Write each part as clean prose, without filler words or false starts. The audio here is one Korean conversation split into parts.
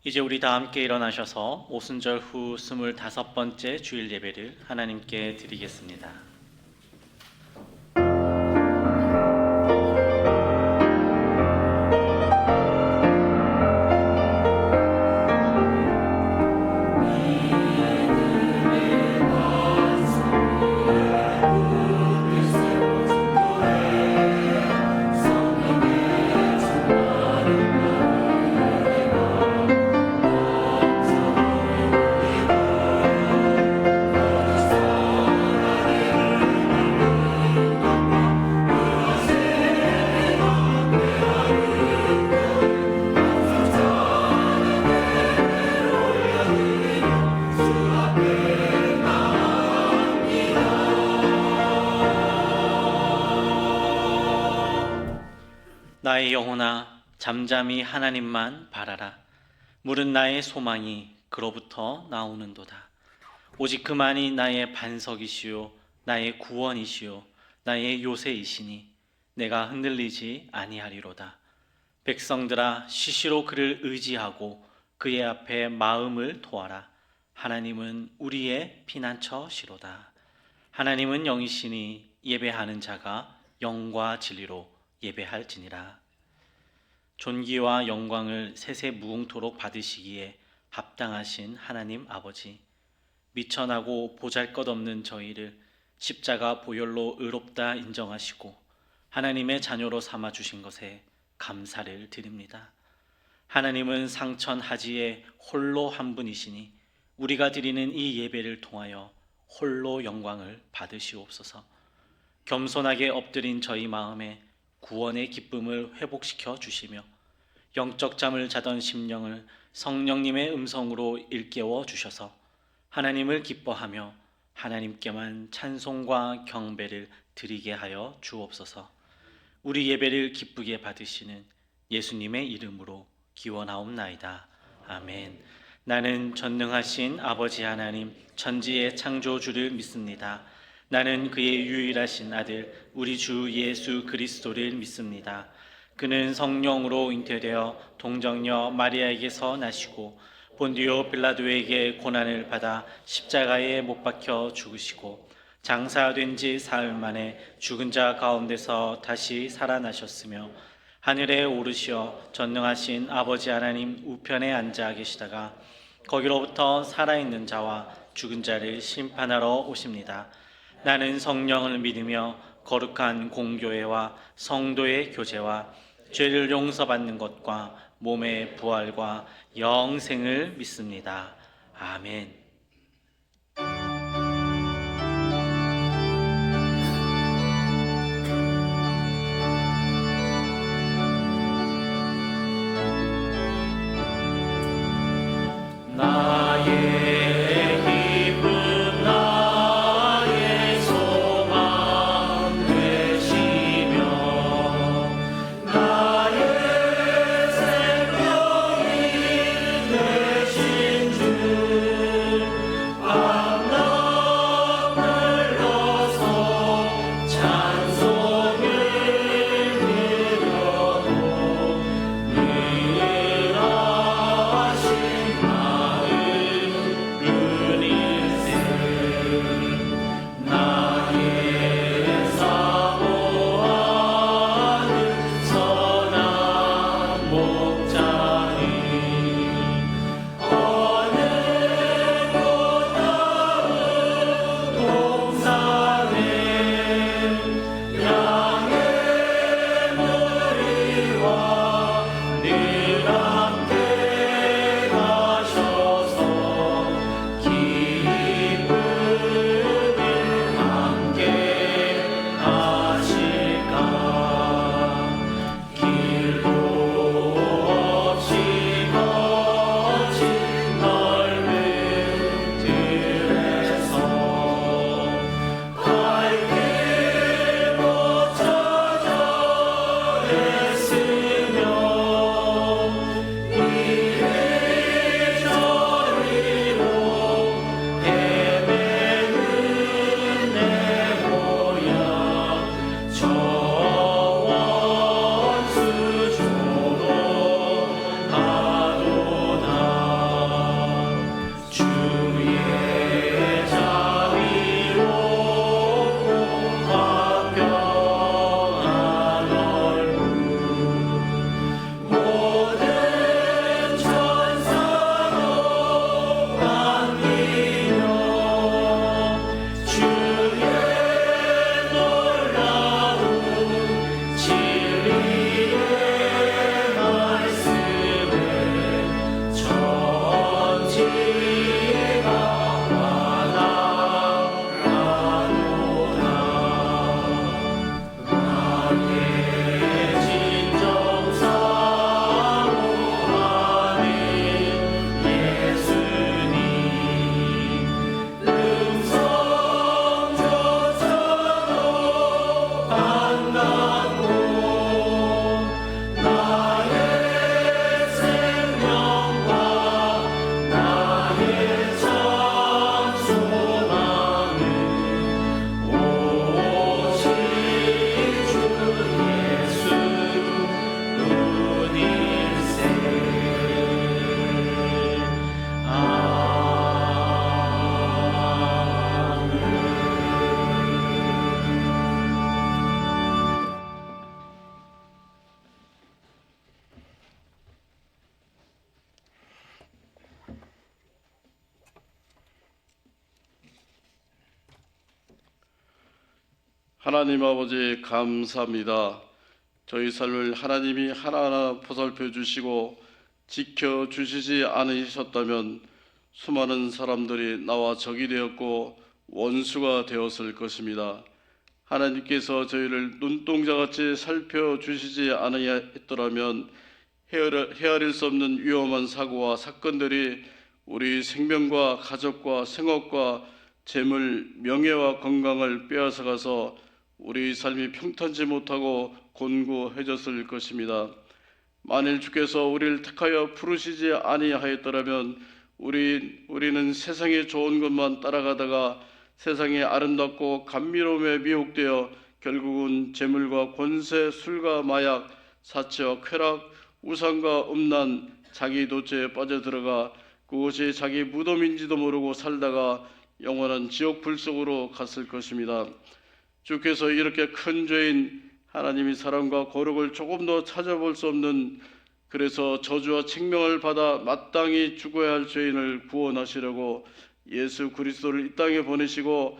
이제 우리 다 함께 일어나셔서 오순절 후 25번째 주일 예배를 하나님께 드리겠습니다. 나의 영혼아, 잠잠히 하나님만 바라라. 물은 나의 소망이 그로부터 나오는도다. 오직 그만이 나의 반석이시요 나의 구원이시요 나의 요새이시니 내가 흔들리지 아니하리로다. 백성들아, 시시로 그를 의지하고 그의 앞에 마음을 토하라. 하나님은 우리의 피난처시로다. 하나님은 영이시니 예배하는 자가 영과 진리로 예배할지니라. 존귀와 영광을 세세 무궁토록 받으시기에 합당하신 하나님 아버지, 미천하고 보잘것없는 저희를 십자가 보혈로 의롭다 인정하시고 하나님의 자녀로 삼아 주신 것에 감사를 드립니다. 하나님은 상천하지에 홀로 한 분이시니 우리가 드리는 이 예배를 통하여 홀로 영광을 받으시옵소서. 겸손하게 엎드린 저희 마음에 구원의 기쁨을 회복시켜 주시며 영적 잠을 자던 심령을 성령님의 음성으로 일깨워 주셔서 하나님을 기뻐하며 하나님께만 찬송과 경배를 드리게 하여 주옵소서. 우리 예배를 기쁘게 받으시는 예수님의 이름으로 기원하옵나이다. 아멘. 나는 전능하신 아버지 하나님 천지의 창조주를 믿습니다. 나는 그의 유일하신 아들 우리 주 예수 그리스도를 믿습니다. 그는 성령으로 잉태되어 동정녀 마리아에게서 나시고 본디오 빌라도에게 고난을 받아 십자가에 못 박혀 죽으시고 장사된 지 사흘 만에 죽은 자 가운데서 다시 살아나셨으며 하늘에 오르시어 전능하신 아버지 하나님 우편에 앉아 계시다가 거기로부터 살아있는 자와 죽은 자를 심판하러 오십니다. 나는 성령을 믿으며 거룩한 공교회와 성도의 교제와 죄를 용서받는 것과 몸의 부활과 영생을 믿습니다. 아멘. 하나님 아버지 감사합니다. 저희 삶을 하나님이 하나하나 보살펴 주시고 지켜 주시지 않으셨다면 수많은 사람들이 나와 적이 되었고 원수가 되었을 것입니다. 하나님께서 저희를 눈동자같이 살펴 주시지 않았더라면 헤아릴 수 없는 위험한 사고와 사건들이 우리 생명과 가족과 생업과 재물, 명예와 건강을 빼앗아가서 우리 삶이 평탄지 못하고 곤고해졌을 것입니다. 만일 주께서 우리를 택하여 부르시지 아니하였더라면 우리는 세상의 좋은 것만 따라가다가 세상의 아름답고 감미로움에 미혹되어 결국은 재물과 권세, 술과 마약, 사치와 쾌락, 우상과 음란, 자기 도취에 빠져들어가 그것이 자기 무덤인지도 모르고 살다가 영원한 지옥 불 속으로 갔을 것입니다. 주께서 이렇게 큰 죄인 하나님의 사랑과 거룩을 조금도 찾아볼 수 없는, 그래서 저주와 책명을 받아 마땅히 죽어야 할 죄인을 구원하시려고 예수 그리스도를 이 땅에 보내시고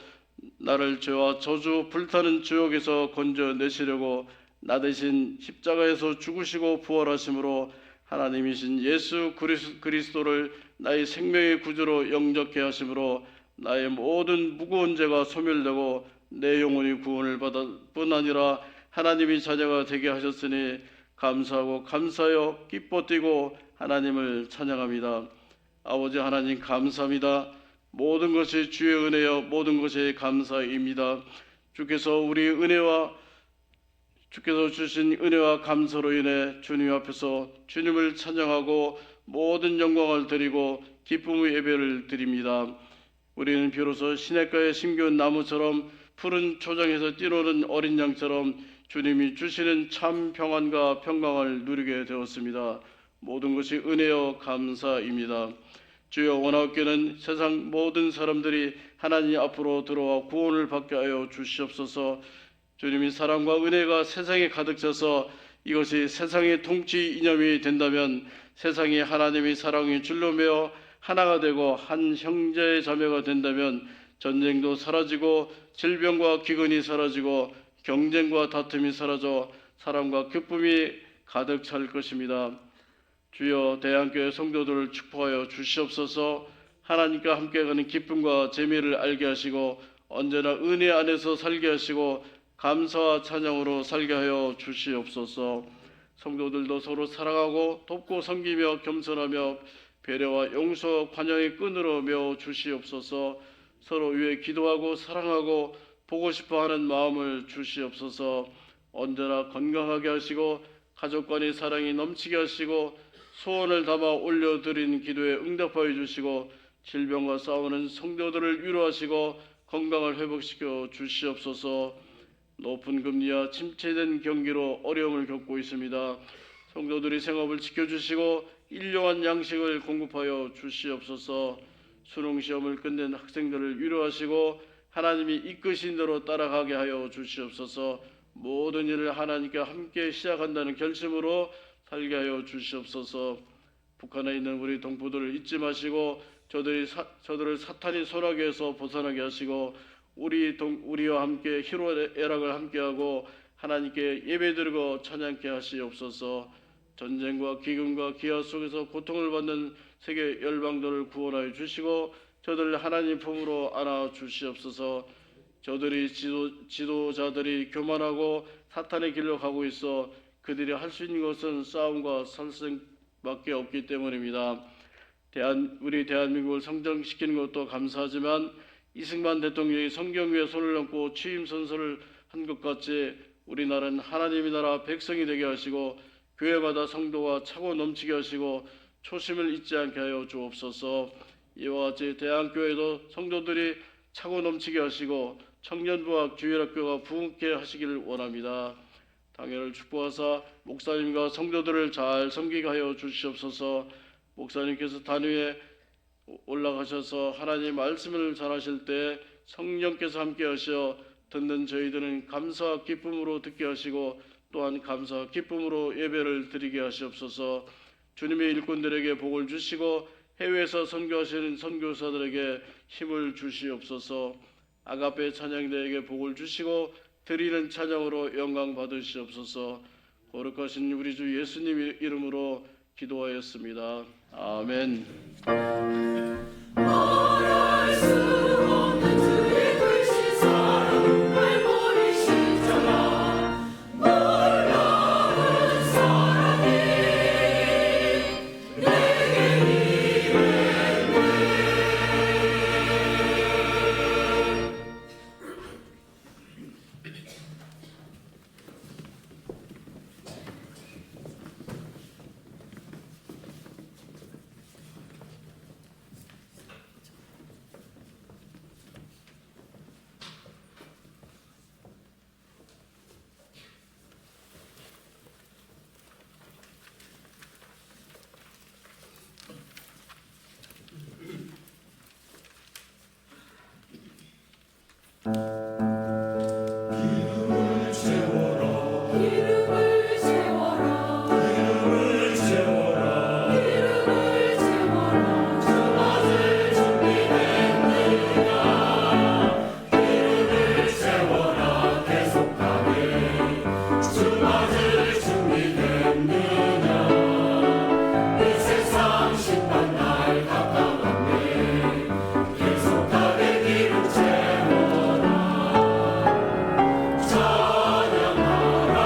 나를 죄와 저주 불타는 지옥에서 건져내시려고 나 대신 십자가에서 죽으시고 부활하심으로 하나님이신 예수 그리스도를 나의 생명의 구주로 영접케 하심으로 나의 모든 무거운 죄가 소멸되고 내 영혼이 구원을 받을 뿐 아니라 하나님의 자녀가 되게 하셨으니 감사하고 감사하여 기뻐 뛰고 하나님을 찬양합니다. 아버지 하나님 감사합니다. 모든 것이 주의 은혜여 모든 것이 감사입니다. 주께서 주신 은혜와 감사로 인해 주님 앞에서 주님을 찬양하고 모든 영광을 드리고 기쁨의 예배를 드립니다. 우리는 비로소 시냇가에 심겨온 나무처럼 푸른 초장에서 뛰노는 어린 양처럼 주님이 주시는 참 평안과 평강을 누리게 되었습니다. 모든 것이 은혜여 감사입니다. 주여, 원하옵기는 세상 모든 사람들이 하나님 앞으로 들어와 구원을 받게 하여 주시옵소서. 주님의 사랑과 은혜가 세상에 가득 차서 이것이 세상의 통치 이념이 된다면 세상이 하나님의 사랑의 줄로 매어 하나가 되고 한 형제 자매가 된다면 전쟁도 사라지고 질병과 기근이 사라지고 경쟁과 다툼이 사라져 사랑과 기쁨이 가득 찰 것입니다. 주여, 대한교회 성도들을 축복하여 주시옵소서. 하나님과 함께 가는 기쁨과 재미를 알게 하시고 언제나 은혜 안에서 살게 하시고 감사와 찬양으로 살게 하여 주시옵소서. 성도들도 서로 사랑하고 돕고 섬기며 겸손하며 배려와 용서, 관용의 끈으로 메어 주시옵소서. 서로 위해 기도하고 사랑하고 보고 싶어하는 마음을 주시옵소서. 언제나 건강하게 하시고 가족 간의 사랑이 넘치게 하시고 소원을 담아 올려드린 기도에 응답하여 주시고 질병과 싸우는 성도들을 위로하시고 건강을 회복시켜 주시옵소서. 높은 금리와 침체된 경기로 어려움을 겪고 있습니다. 성도들이 생업을 지켜주시고 일용한 양식을 공급하여 주시옵소서. 수능시험을 끝낸 학생들을 위로하시고 하나님이 이끄신 대로 따라가게 하여 주시옵소서. 모든 일을 하나님께 함께 시작한다는 결심으로 살게 하여 주시옵소서. 북한에 있는 우리 동포들을 잊지 마시고 저들을 사탄의 소나기에서 벗어나게 하시고 우리와 함께 희로애락을 함께하고 하나님께 예배드리고 찬양케 하시옵소서. 전쟁과 기근과 기아 속에서 고통을 받는 세계 열방들을 구원하여 주시고 저들을 하나님 품으로 안아 주시옵소서. 저들이 지도자들이 교만하고 사탄의 길로 가고 있어 그들이 할 수 있는 것은 싸움과 살생밖에 없기 때문입니다. 우리 대한민국을 성장시키는 것도 감사하지만 이승만 대통령이 성경 위에 손을 얹고 취임 선서를 한 것 같이 우리나라는 하나님의 나라 백성이 되게 하시고 교회마다 성도가 차고 넘치게 하시고 초심을 잊지 않게 하여 주옵소서. 이와 같이 대한교회도 성도들이 차고 넘치게 하시고 청년부와 주일학교가 부흥케 하시기를 원합니다. 당회를 축복하사 목사님과 성도들을 잘 섬기게 하여 주시옵소서. 목사님께서 단위에 올라가셔서 하나님의 말씀을 전하실 때 성령께서 함께 하셔 듣는 저희들은 감사와 기쁨으로 듣게 하시고 또한 감사와 기쁨으로 예배를 드리게 하시옵소서. 주님의 일꾼들에게 복을 주시고 해외에서 선교하시는 선교사들에게 힘을 주시옵소서. 아가페 찬양대에게 복을 주시고 드리는 찬양으로 영광 받으시옵소서. 거룩하신 우리 주 예수님 이름으로 기도하였습니다. 아멘. 말할 수 없는 주의 크신 사랑을 버리시잖아. 놀라운 사랑이 내게 임했네. 기름을 채워라. 기름을 채워라. 기름을 채워라. 주 맞을 준비됐느냐. 기름을 채워라. 계속하네. 주 맞을 준비됐느냐. 이 세상 심판날 가까웠네. 계속하게 기름 채워라. 찬양하라.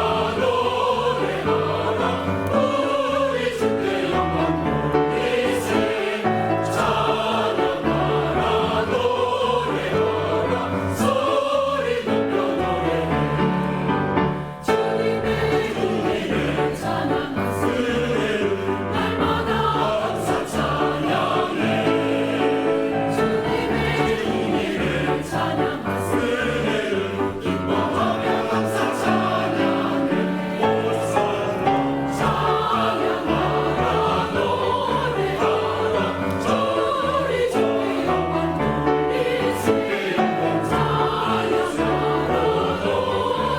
노래하라. 우리 주께 영광 돌리세. 찬양하라. 노래하라. 소리 높여 노래해. 주님의 은혜를 찬양하세. 날마다 감사 찬양해. 주님의 은혜를 찬양하세. 기뻐하며 감사 찬양해. 찬양하라. 노래하라. 우리 주께 영광 돌리세. 찬양하라.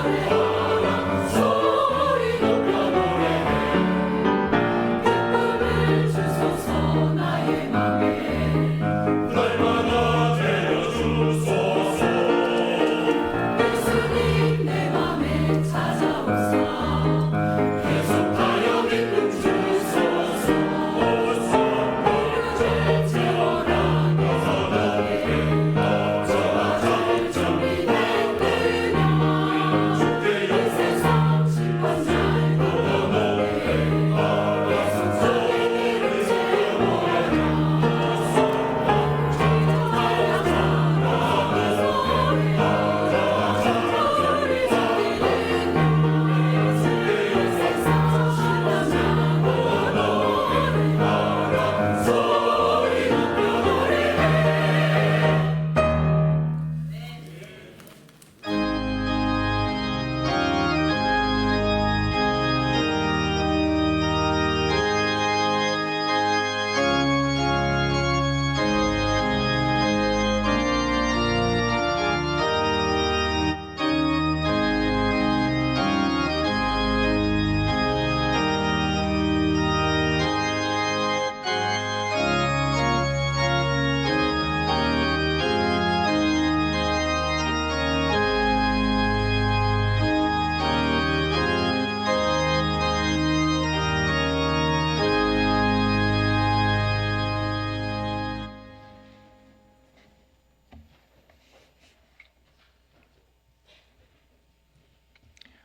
노래하라. 소리 높여 노래해. 기쁨을 주소서 나의 맘에. 날마다 되어주소서. 예수님 내 맘에 찾아오사. 계속하여 기쁨 주소서. 기름을 채워라. 계속하게. 주 맞을 준비됐느냐. 이 세상 심판날 가까웠네. 계속하게 기름 채워라.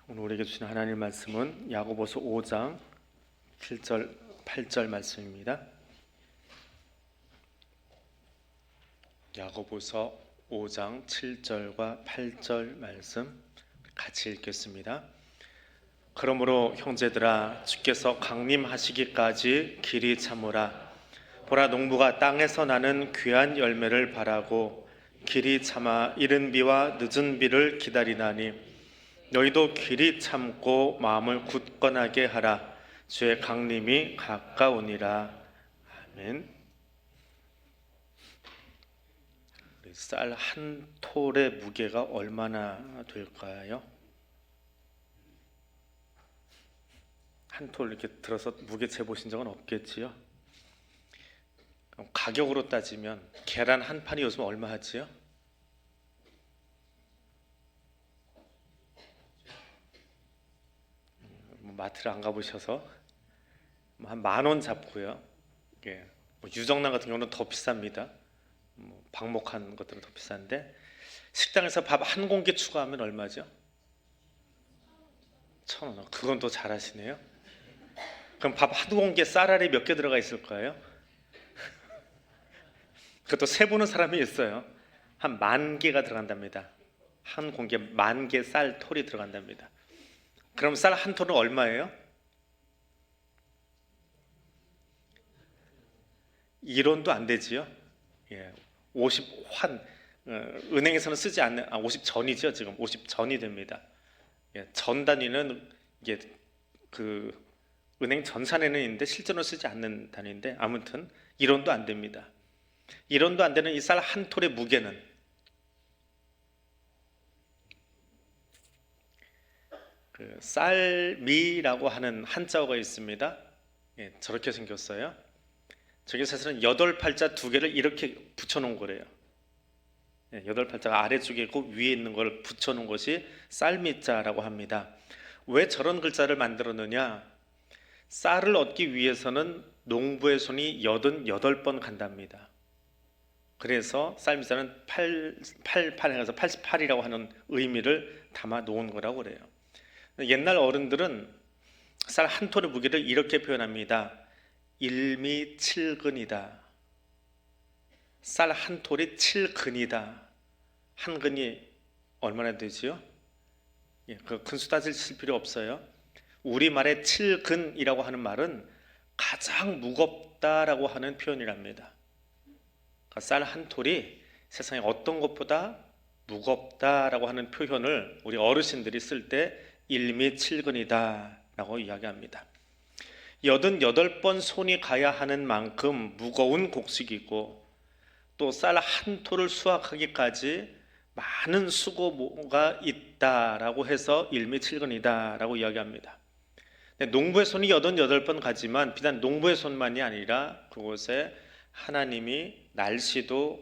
오늘 우리에게 주신 하나님 말씀은 야고보서 5장 7절 8절 말씀입니다. 야고보서 5장 7절과 8절 말씀 같이 읽겠습니다. 그러므로 형제들아 주께서 강림하시기까지 길이 참으라. 보라 농부가 땅에서 나는 귀한 열매를 바라고 길이 참아 이른 비와 늦은 비를 기다리나니 너희도 길이 참고 마음을 굳건하게 하라. 주의 강림이 가까우니라. 아멘. 쌀 한 톨의 무게가 얼마나 될까요? 한 톨 이렇게 들어서 무게 재보신 적은 없겠지요? 그럼 가격으로 따지면 계란 한 판이 요즘 얼마 하지요? 마트를 안 가보셔서 한 10,000원 잡고요. 예, 뭐 유정란 같은 경우는 더 비쌉니다. 뭐 방목한 것들은 더 비싼데 식당에서 밥 한 공기 추가하면 얼마죠? 1,000원. 그건 또 잘하시네요. 그럼 밥 한 공기에 쌀알이 몇 개 들어가 있을 거예요? 그것도 세보는 사람이 있어요. 한 10,000개가 들어간답니다. 한 공기에 10,000개 쌀 톨이 들어간답니다. 그럼 쌀 한 톨은 얼마예요? 1원도 안 되지요. 예, 50환. 은행에서는 쓰지 않는 50전이죠. 지금 50전이 됩니다. 예, 전 단위는 이게 그 은행 전산에는 있는데 실제로 쓰지 않는 단위인데 아무튼 1원도 안 됩니다. 1원도 안 되는 이 쌀 한 톨의 무게는 그 쌀미라고 하는 한자어가 있습니다. 예, 저렇게 생겼어요. 저게 사실은 8팔자 2개를 이렇게 붙여놓은 거래요. 예, 8팔자가 아래쪽에 있고 위에 있는 걸 붙여놓은 것이 쌀미자라고 합니다. 왜 저런 글자를 만들었느냐? 쌀을 얻기 위해서는 농부의 손이 88번 간답니다. 그래서 쌀미자는 88해서 88이라고 하는 의미를 담아 놓은 거라고 그래요. 옛날 어른들은 쌀 한 톨의 무게를 이렇게 표현합니다. 1미7근이다. 쌀 한 톨이 7근이다. 한 근이 얼마나 되지요? 예, 그 근수 따질 필요 없어요. 우리말의 7근이라고 하는 말은 가장 무겁다라고 하는 표현이랍니다. 그러니까 쌀 한 톨이 세상에 어떤 것보다 무겁다라고 하는 표현을 우리 어르신들이 쓸 때 1미7근이다 라고 이야기합니다. 88번 손이 가야 하는 만큼 무거운 곡식이고 또 쌀 한 톨을 수확하기까지 많은 수고가 있다라고 해서 1미7근이다 라고 이야기합니다. 농부의 손이 88번 가지만 비단 농부의 손만이 아니라 그곳에 하나님이 날씨도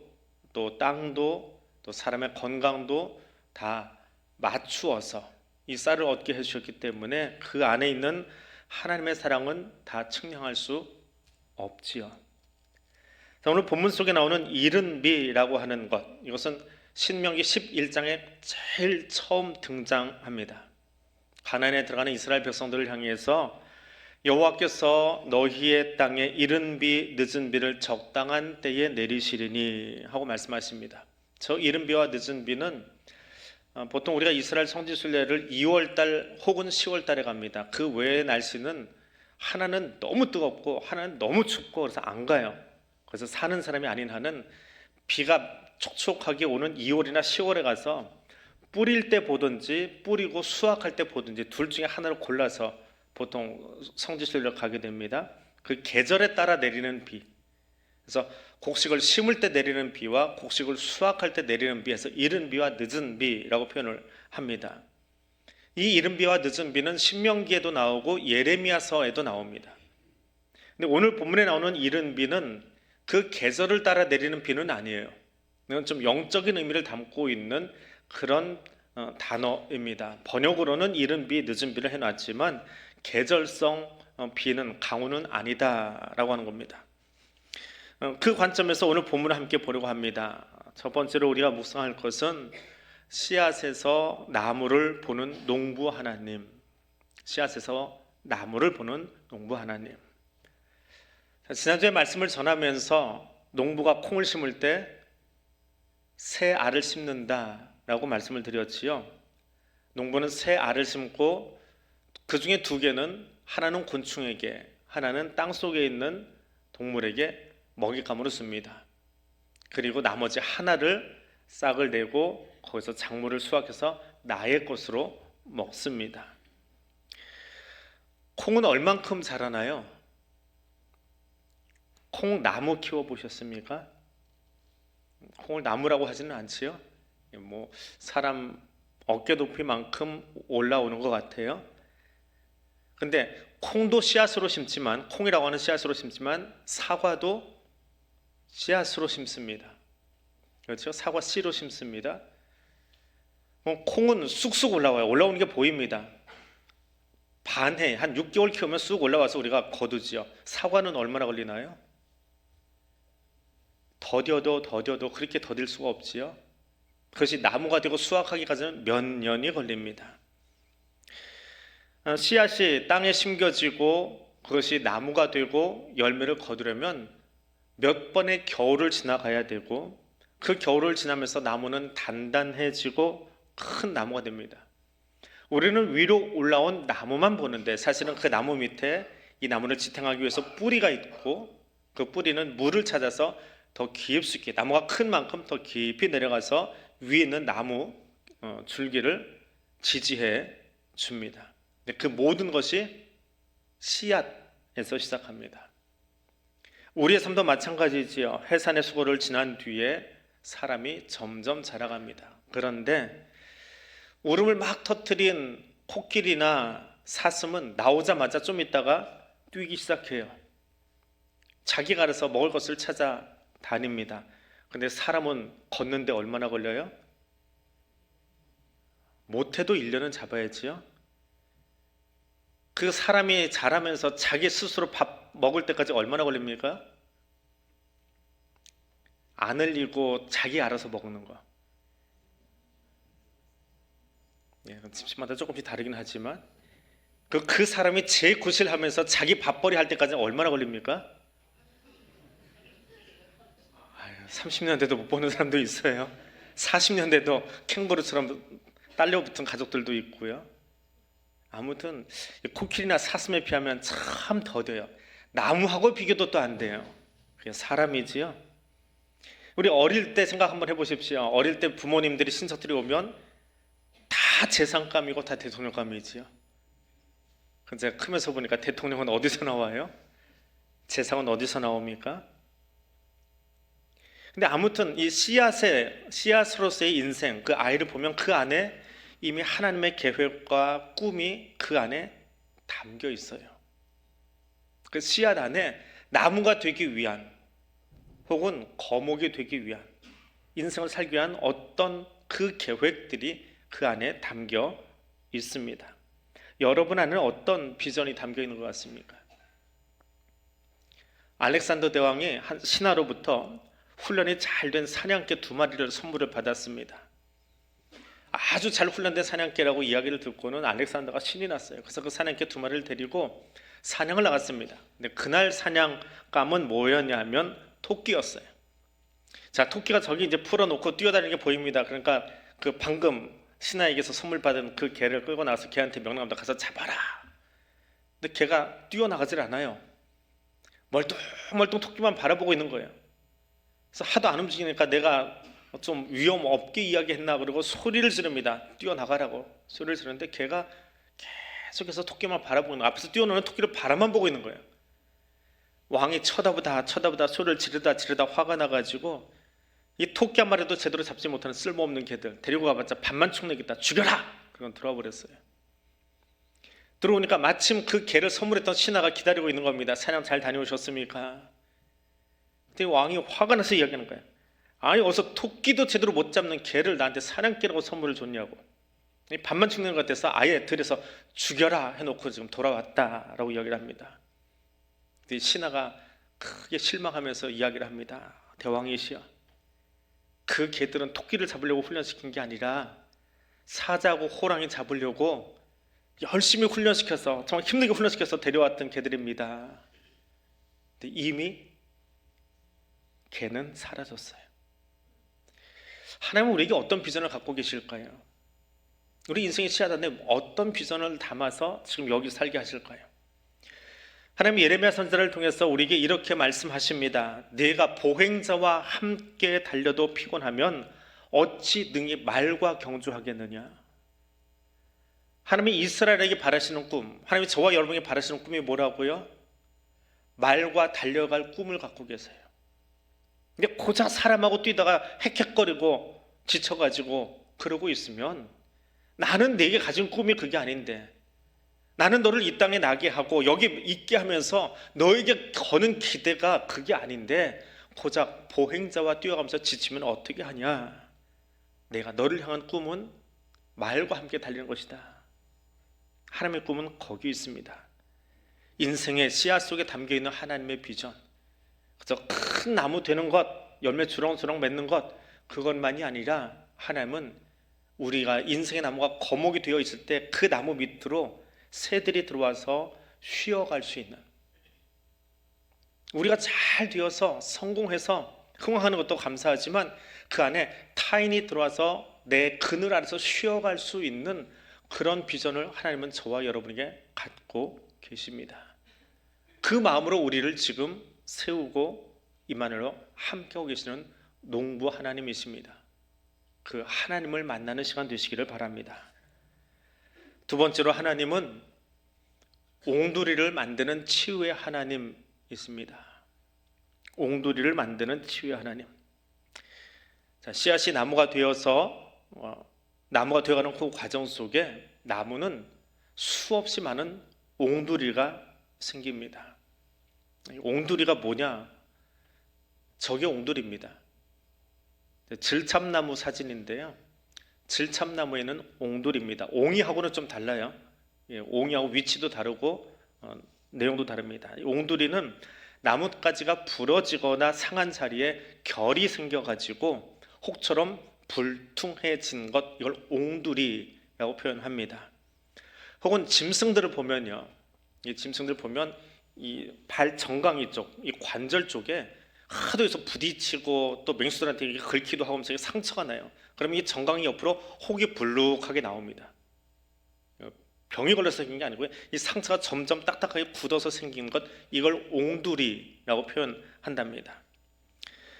또 땅도 또 사람의 건강도 다 맞추어서 이 쌀을 얻게 해주셨기 때문에 그 안에 있는 하나님의 사랑은 다 측량할 수 없지요. 자, 오늘 본문 속에 나오는 이른비라고 하는 것, 이것은 신명기 11장에 제일 처음 등장합니다. 가나안에 들어가는 이스라엘 백성들을 향해서 여호와께서 너희의 땅에 이른 비 늦은 비를 적당한 때에 내리시리니 하고 말씀하십니다. 저 이른 비와 늦은 비는 보통 우리가 이스라엘 성지순례를 2월달 혹은 10월달에 갑니다. 그 외의 날씨는 하나는 너무 뜨겁고 하나는 너무 춥고 그래서 안 가요. 그래서 사는 사람이 아닌 한은 비가 촉촉하게 오는 2월이나 10월에 가서 뿌릴 때 보든지 뿌리고 수확할 때 보든지 둘 중에 하나를 골라서 보통 성지순례를 가게 됩니다. 그 계절에 따라 내리는 비, 그래서 곡식을 심을 때 내리는 비와 곡식을 수확할 때 내리는 비에서 이른 비와 늦은 비라고 표현을 합니다. 이 이른 비와 늦은 비는 신명기에도 나오고 예레미야서에도 나옵니다. 근데 오늘 본문에 나오는 이른 비는 그 계절을 따라 내리는 비는 아니에요. 이건 좀 영적인 의미를 담고 있는 그런 단어입니다. 번역으로는 이른 비, 늦은 비를 해놨지만 계절성 비는 강우는 아니다라고 하는 겁니다. 그 관점에서 오늘 본문을 함께 보려고 합니다. 첫 번째로 우리가 묵상할 것은 씨앗에서 나무를 보는 농부 하나님. 씨앗에서 나무를 보는 농부 하나님. 지난주에 말씀을 전하면서 농부가 콩을 심을 때 새 알을 심는다라고 말씀을 드렸지요. 농부는 새 알을 심고 그 중에 2개는 하나는 곤충에게, 하나는 땅속에 있는 동물에게 먹잇감으로 씁니다. 그리고 나머지 하나를 싹을 내고 거기서 작물을 수확해서 나의 것으로 먹습니다. 콩은 얼만큼 자라나요? 콩나무 키워보셨습니까? 콩을 나무라고 하지는 않지요. 뭐 사람 어깨 높이만큼 올라오는 것 같아요. 근데 콩도 씨앗으로 심지만, 콩이라고 하는 씨앗으로 심지만 사과도 씨앗으로 심습니다. 그렇죠? 사과 씨로 심습니다. 콩은 쑥쑥 올라와요. 올라오는 게 보입니다. 반해 한 6개월 키우면 쑥 올라와서 우리가 거두지요. 사과는 얼마나 걸리나요? 더뎌도 그렇게 더딜 수가 없지요. 그것이 나무가 되고 수확하기까지는 몇 년이 걸립니다. 씨앗이 땅에 심겨지고 그것이 나무가 되고 열매를 거두려면 몇 번의 겨울을 지나가야 되고, 그 겨울을 지나면서 나무는 단단해지고 큰 나무가 됩니다. 우리는 위로 올라온 나무만 보는데 사실은 그 나무 밑에 이 나무를 지탱하기 위해서 뿌리가 있고, 그 뿌리는 물을 찾아서 더 깊숙이, 나무가 큰 만큼 더 깊이 내려가서 위에 있는 나무 줄기를 지지해 줍니다. 그 모든 것이 씨앗에서 시작합니다. 우리의 삶도 마찬가지지요. 해산의 수고를 지난 뒤에 사람이 점점 자라갑니다. 그런데 울음을 막 터뜨린 코끼리나 사슴은 나오자마자 좀 있다가 뛰기 시작해요. 자기가 알아서 먹을 것을 찾아 다닙니다. 근데 사람은 걷는데 얼마나 걸려요? 못해도 1년은 잡아야지요. 그 사람이 자라면서 자기 스스로 밥 먹을 때까지 얼마나 걸립니까? 안 흘리고 자기 알아서 먹는 거. 집집마다 조금씩 다르긴 하지만 그 사람이 재구실하면서 자기 밥벌이 할 때까지 얼마나 걸립니까? 30년 돼도 못 보는 사람도 있어요. 40년 돼도 캥거루처럼 딸려붙은 가족들도 있고요. 아무튼 코끼리나 사슴에 비하면 참 더뎌요. 나무하고 비교도 또 안 돼요. 그냥 사람이지요. 우리 어릴 때 생각 한번 해보십시오. 어릴 때 부모님들이 친척들이 오면 다 재상감이고 다 대통령감이지요. 근데 제가 크면서 보니까 대통령은 어디서 나와요? 재상은 어디서 나옵니까? 근데 아무튼 이 씨앗으로서의 인생, 그 아이를 보면 그 안에 이미 하나님의 계획과 꿈이 그 안에 담겨 있어요. 그 씨앗 안에 나무가 되기 위한 혹은 거목이 되기 위한, 인생을 살기 위한 어떤 그 계획들이 그 안에 담겨 있습니다. 여러분 안에 어떤 비전이 담겨 있는 것 같습니까? 알렉산더 대왕이 한 신하로부터 훈련이 잘 된 사냥개 2마리를 선물을 받았습니다. 아주 잘 훈련된 사냥개라고 이야기를 듣고는 알렉산더가 신이 났어요. 그래서 그 사냥개 2마리를 데리고 사냥을 나갔습니다. 근데 그날 사냥감은 뭐였냐면 토끼였어요. 자, 토끼가 저기 이제 풀어놓고 뛰어다니는 게 보입니다. 그러니까 그 방금 신하에게서 선물 받은 그 개를 끌고 나가서 개한테 명령합니다. 가서 잡아라. 근데 개가 뛰어나가질 않아요. 멀뚱멀뚱 토끼만 바라보고 있는 거예요. 그래서 하도 안 움직이니까 내가 좀 위험 없게 이야기했나 그러고 소리를 지릅니다. 뛰어나가라고 소리를 지르는데 개가 계속해서 토끼만 바라보고 있는 거예요. 앞에서 뛰어노는 토끼를 바라만 보고 있는 거예요. 왕이 쳐다보다 소리를 지르다 화가 나가지고 이 토끼 한 마리도 제대로 잡지 못하는 쓸모없는 개들 데리고 가봤자 밥만 축내겠다, 죽여라! 그건 들어와 버렸어요. 들어오니까 마침 그 개를 선물했던 신하가 기다리고 있는 겁니다. 사냥 잘 다녀오셨습니까? 근데 왕이 화가 나서 이야기하는 거예요. 아니, 어서 토끼도 제대로 못 잡는 개를 나한테 사냥개라고 선물을 줬냐고. 밥만 축내는 것 같아서 아예 들여서 죽여라 해놓고 지금 돌아왔다라고 이야기를 합니다. 근데 신하가 크게 실망하면서 이야기를 합니다. 대왕이시여, 그 개들은 토끼를 잡으려고 훈련시킨 게 아니라 사자하고 호랑이 잡으려고 열심히 훈련시켜서, 정말 힘들게 훈련시켜서 데려왔던 개들입니다. 근데 이미 개는 사라졌어요. 하나님은 우리에게 어떤 비전을 갖고 계실까요? 우리 인생의 씨앗 안에 어떤 비전을 담아서 지금 여기 살게 하실까요? 하나님 예레미야 선지자를 통해서 우리에게 이렇게 말씀하십니다. 네가 보행자와 함께 달려도 피곤하면 어찌 능히 말과 경주하겠느냐. 하나님이 이스라엘에게 바라시는 꿈, 하나님이 저와 여러분에게 바라시는 꿈이 뭐라고요? 말과 달려갈 꿈을 갖고 계세요. 근데 고작 사람하고 뛰다가 헥헥거리고 지쳐가지고 그러고 있으면 나는 내게 가진 꿈이 그게 아닌데, 나는 너를 이 땅에 나게 하고 여기 있게 하면서 너에게 거는 기대가 그게 아닌데 고작 보행자와 뛰어가면서 지치면 어떻게 하냐. 내가 너를 향한 꿈은 말과 함께 달리는 것이다. 하나님의 꿈은 거기 있습니다. 인생의 씨앗 속에 담겨있는 하나님의 비전, 그저 큰 나무 되는 것, 열매 주렁주렁 맺는 것, 그것만이 아니라 하나님은 우리가 인생의 나무가 거목이 되어 있을 때 그 나무 밑으로 새들이 들어와서 쉬어갈 수 있는, 우리가 잘 되어서 성공해서 흥황하는 것도 감사하지만 그 안에 타인이 들어와서 내 그늘 아래서 쉬어갈 수 있는 그런 비전을 하나님은 저와 여러분에게 갖고 계십니다. 그 마음으로 우리를 지금 세우고 임마누엘로 함께하고 계시는 농부 하나님이십니다. 그 하나님을 만나는 시간 되시기를 바랍니다. 두 번째로 하나님은 옹두리를 만드는 치유의 하나님이십니다. 옹두리를 만드는 치유의 하나님. 자, 씨앗이 나무가 되어서 나무가 되어가는 그 과정 속에 나무는 수없이 많은 옹두리가 생깁니다. 옹두리가 뭐냐? 저게 옹두리입니다. 질참나무 사진인데요. 질참나무에는 옹두리입니다. 옹이하고는 좀 달라요. 옹이하고 위치도 다르고 내용도 다릅니다. 옹두리는 나뭇가지가 부러지거나 상한 자리에 결이 생겨가지고 혹처럼 불퉁해진 것, 이걸 옹두리라고 표현합니다. 혹은 짐승들을 보면요, 이 짐승들 보면 이 발 정강이 쪽, 이 관절 쪽에 하도 해서 부딪히고 또 맹수들한테 긁히도 하고 하면서 상처가 나요. 그러면 이 정강이 옆으로 혹이 불룩하게 나옵니다. 병이 걸려서 생긴 게 아니고요, 이 상처가 점점 딱딱하게 굳어서 생긴 것, 이걸 옹두리라고 표현한답니다.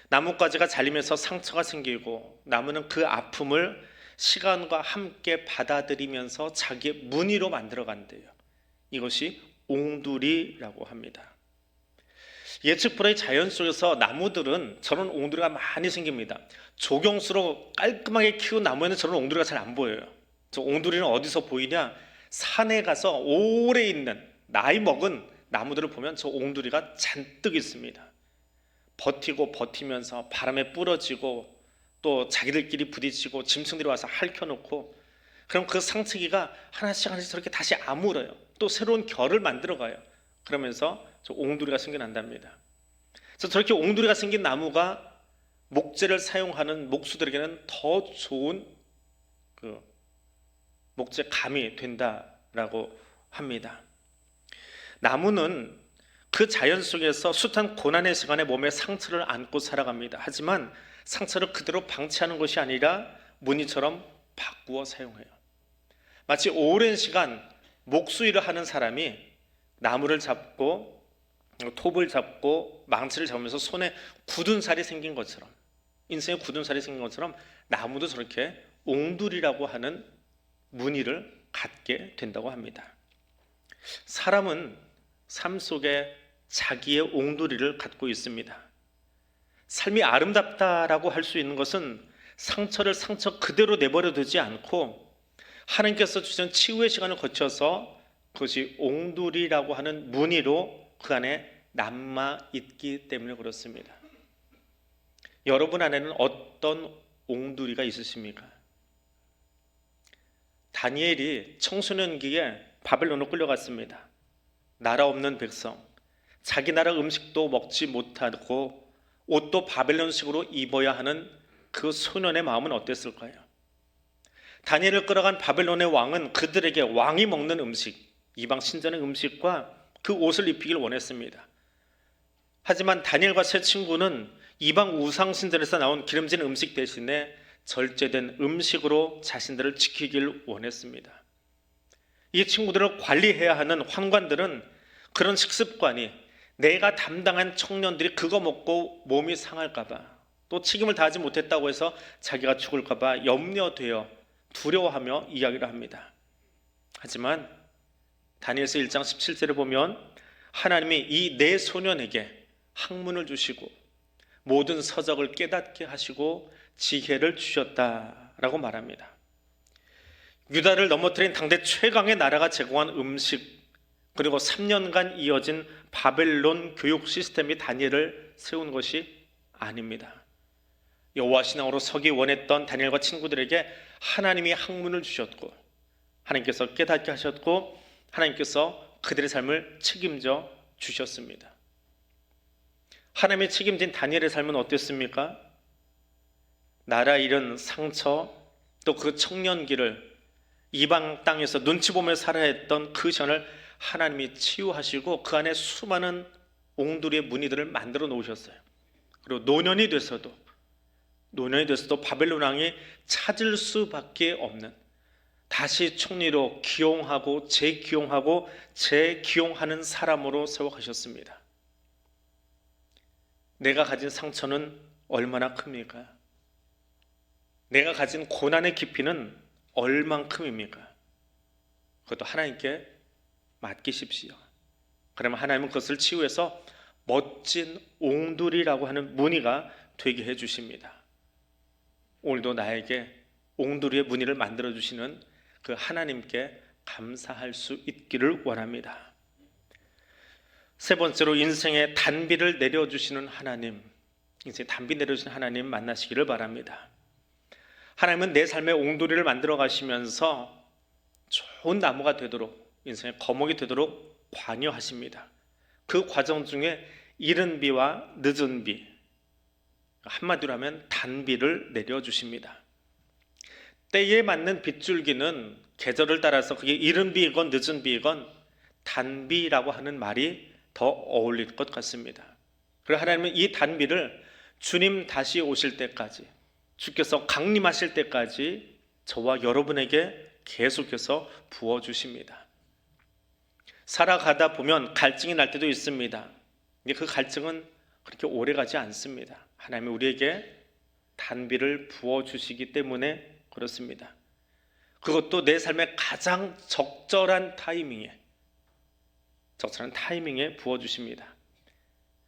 나뭇가지가 잘리면서 상처가 생기고 나무는 그 아픔을 시간과 함께 받아들이면서 자기의 무늬로 만들어간대요. 이것이 옹두리라고 합니다. 예측 불허의 자연 속에서 나무들은 저런 옹두리가 많이 생깁니다. 조경수로 깔끔하게 키운 나무에는 저런 옹두리가 잘 안 보여요. 저 옹두리는 어디서 보이냐? 산에 가서 오래 있는 나이 먹은 나무들을 보면 저 옹두리가 잔뜩 있습니다. 버티고 버티면서 바람에 부러지고 또 자기들끼리 부딪히고 짐승들이 와서 핥혀놓고, 그럼 그 상처기가 하나씩 하나씩 저렇게 다시 아물어요. 또 새로운 결을 만들어가요. 그러면서 저 옹두리가 생겨난답니다. 그래서 저렇게 옹두리가 생긴 나무가 목재를 사용하는 목수들에게는 더 좋은 그 목재감이 된다라고 합니다. 나무는 그 자연 속에서 숱한 고난의 시간에 몸에 상처를 안고 살아갑니다. 하지만 상처를 그대로 방치하는 것이 아니라 무늬처럼 바꾸어 사용해요. 마치 오랜 시간 목수일을 하는 사람이 나무를 잡고 톱을 잡고 망치를 잡으면서 손에 굳은 살이 생긴 것처럼, 인생에 굳은 살이 생긴 것처럼 나무도 저렇게 옹두리라고 하는 무늬를 갖게 된다고 합니다. 사람은 삶 속에 자기의 옹두리를 갖고 있습니다. 삶이 아름답다라고 할 수 있는 것은 상처를 상처 그대로 내버려 두지 않고 하나님께서 주신 치유의 시간을 거쳐서 그것이 옹두리라고 하는 무늬로 그 안에 남아 있기 때문에 그렇습니다. 여러분 안에는 어떤 옹두리가 있으십니까? 다니엘이 청소년기에 바벨론으로 끌려갔습니다. 나라 없는 백성, 자기 나라 음식도 먹지 못하고 옷도 바벨론식으로 입어야 하는 그 소년의 마음은 어땠을까요? 다니엘을 끌어간 바벨론의 왕은 그들에게 왕이 먹는 음식, 이방 신전의 음식과 그 옷을 입히길 원했습니다. 하지만 다니엘과 세 친구는 이방 우상 신전에서 나온 기름진 음식 대신에 절제된 음식으로 자신들을 지키길 원했습니다. 이 친구들을 관리해야 하는 환관들은 그런 식습관이, 내가 담당한 청년들이 그거 먹고 몸이 상할까봐, 또 책임을 다하지 못했다고 해서 자기가 죽을까봐 염려되어 두려워하며 이야기를 합니다. 하지만 다니엘서 1장 17절에 보면 하나님이 이 네 소년에게 학문을 주시고 모든 서적을 깨닫게 하시고 지혜를 주셨다라고 말합니다. 유다를 넘어뜨린 당대 최강의 나라가 제공한 음식, 그리고 3년간 이어진 바벨론 교육 시스템이 다니엘을 세운 것이 아닙니다. 여호와 신앙으로 서기 원했던 다니엘과 친구들에게 하나님이 학문을 주셨고 하나님께서 깨닫게 하셨고 하나님께서 그들의 삶을 책임져 주셨습니다. 하나님이 책임진 다니엘의 삶은 어땠습니까? 나라 잃은 상처, 또 그 청년기를 이방 땅에서 눈치 보며 살아야 했던 그 시간을 하나님이 치유하시고 그 안에 수많은 옹두리의 무늬들을 만들어 놓으셨어요. 그리고 노년이 돼서도 바벨론 왕이 찾을 수밖에 없는, 다시 총리로 기용하고 재기용하는 사람으로 세워가셨습니다. 내가 가진 상처는 얼마나 큽니까? 내가 가진 고난의 깊이는 얼만큼입니까? 그것도 하나님께 맡기십시오. 그러면 하나님은 그것을 치유해서 멋진 옹두리라고 하는 무늬가 되게 해주십니다. 오늘도 나에게 옹두리의 무늬를 만들어주시는 그 하나님께 감사할 수 있기를 원합니다. 세 번째로 인생의 단비를 내려주시는 하나님, 인생의 단비 내려주시는 하나님 만나시기를 바랍니다. 하나님은 내 삶의 옹두리를 만들어 가시면서 좋은 나무가 되도록, 인생의 거목이 되도록 관여하십니다. 그 과정 중에 이른 비와 늦은 비, 한마디로 하면 단비를 내려주십니다. 때에 맞는 빗줄기는 계절을 따라서 그게 이른 비이건 늦은 비이건 단비라고 하는 말이 더 어울릴 것 같습니다. 그리고 하나님은 이 단비를 주님 다시 오실 때까지, 주께서 강림하실 때까지 저와 여러분에게 계속해서 부어주십니다. 살아가다 보면 갈증이 날 때도 있습니다. 근데 그 갈증은 그렇게 오래 가지 않습니다. 하나님이 우리에게 단비를 부어주시기 때문에 그렇습니다. 그것도 내 삶의 가장 적절한 타이밍에 부어주십니다.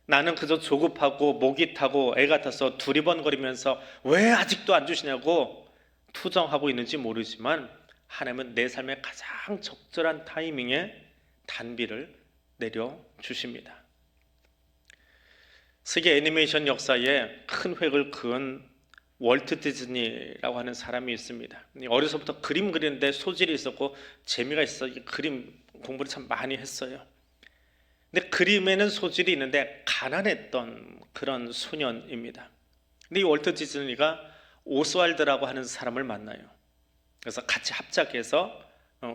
나는 그저 조급하고 목이 타고 애가 타서 두리번거리면서 왜 아직도 안 주시냐고 투정하고 있는지 모르지만 하나님은 내 삶의 가장 적절한 타이밍에 단비를 내려주십니다. 세계 애니메이션 역사에 큰 획을 그은 월트 디즈니라고 하는 사람이 있습니다. 어려서부터 그림 그리는데 소질이 있었고 재미가 있어 그림 공부를 참 많이 했어요. 근데 그림에는 소질이 있는데 가난했던 그런 소년입니다. 근데 이 월트 디즈니가 오스왈드라고 하는 사람을 만나요. 그래서 같이 합작해서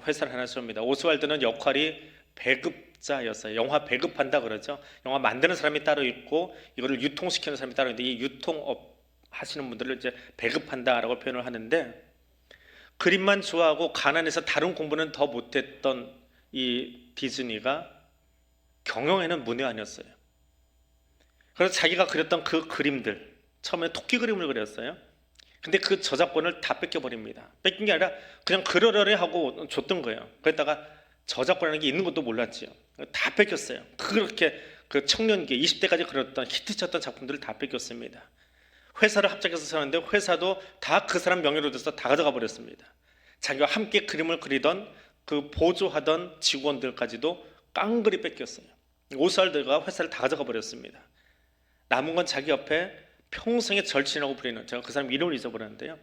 회사를 하나 세웁니다. 오스왈드는 역할이 배급자였어요. 영화 배급한다 그러죠. 영화 만드는 사람이 따로 있고 이거를 유통시키는 사람이 따로 있는데 이 유통업 하시는 분들을 이제 배급한다라고 표현을 하는데, 그림만 좋아하고 가난해서 다른 공부는 더 못했던 이 디즈니가 경영에는 문외한이었어요. 그래서 자기가 그렸던 그 그림들, 처음에 토끼 그림을 그렸어요. 근데 그 저작권을 다 뺏겨버립니다. 뺏긴 게 아니라 그냥 그러려니 하고 줬던 거예요. 그랬다가 저작권이라는 게 있는 것도 몰랐지요. 다 뺏겼어요. 그렇게 그 청년기 20대까지 그렸던 히트쳤던 작품들을 다 뺏겼습니다. 회사를 합작해서 사는데 회사도 다 그 사람 명의로 돼서 다 가져가 버렸습니다. 자기와 함께 그림을 그리던 그 보조하던 직원들까지도 깡그리 뺏겼어요. 오스왈드가 회사를 다 가져가 버렸습니다. 남은 건 자기 옆에 평생의 절친이라고 부르는, 제가 그 사람 이름을 잊어버렸는데요,